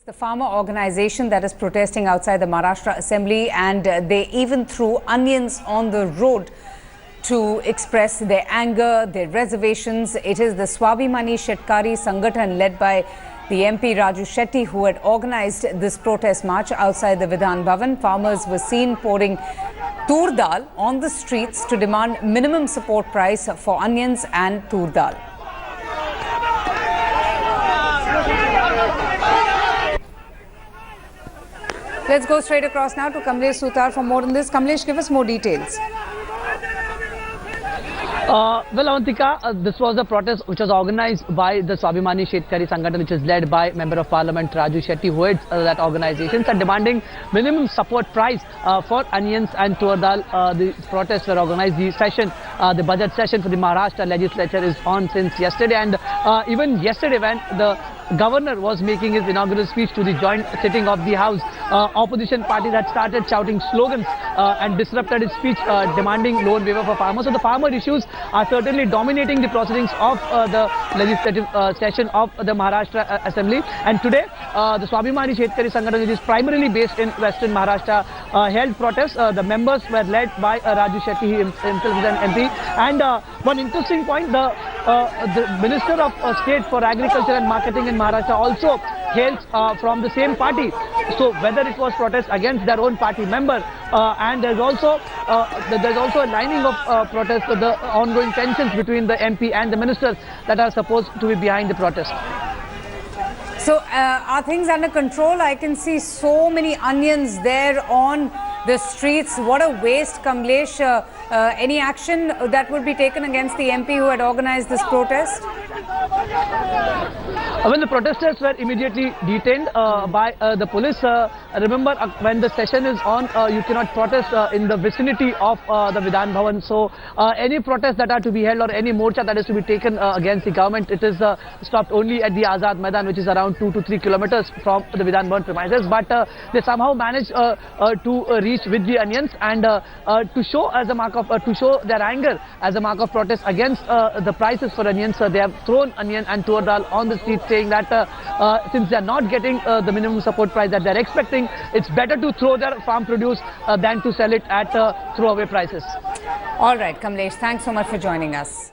The farmer organization that is protesting outside the Maharashtra assembly, and they even threw onions on the road to express their anger, their reservations. It is the Swabhimani Shetkari Sangathan led by the MP Raju Shetty who had organized this protest march outside the Vidhan Bhavan. Farmers were seen pouring tur dal on the streets to demand minimum support price for onions and tur dal. Let's go straight across now to Kamlesh Sutar for more on this. Kamlesh, give us more details. Well, Avantika, this was a protest which was organized by the Swabhimani Shetkari Sangathan, which is led by Member of Parliament Raju Shetty, who heads that organization, and demanding minimum support price for onions and tur dal. The protests were organized. The session, the budget session for the Maharashtra legislature is on since yesterday, and even yesterday when the Governor was making his inaugural speech to the joint sitting of the House, opposition parties had started shouting slogans and disrupted his speech demanding loan waiver for farmers. So the farmer issues are certainly dominating the proceedings of the legislative session of the Maharashtra Assembly. And today, the Swabhimani Shetkari Sangathan, which is primarily based in Western Maharashtra, held protests. The members were led by Raju Shetty himself, is an MP. And one interesting point, the Minister of State for Agriculture and Marketing in Maharashtra also hails from the same party. So whether it was protest against their own party member, and there's also a lining of protests, the ongoing tensions between the MP and the ministers that are supposed to be behind the protest. So are things under control? I can see so many onions there on the streets. What a waste, Kamlesh. Any action that would be taken against the MP who had organized this protest? When the protesters were immediately detained by the police, remember when the session is on, you cannot protest in the vicinity of the Vidhan Bhavan. So any protests that are to be held or any morcha that is to be taken against the government, it is stopped only at the Azad Maidan, which is around 2 to 3 kilometers from the Vidhan Bhavan premises. But they somehow managed to reach with the onions and to show as a mark of to show their anger as a mark of protest against the prices for onions. They have thrown onion and tur dal on the street, saying that since they are not getting the minimum support price that they are expecting, it's better to throw their farm produce than to sell it at throwaway prices. All right, Kamlesh, thanks so much for joining us.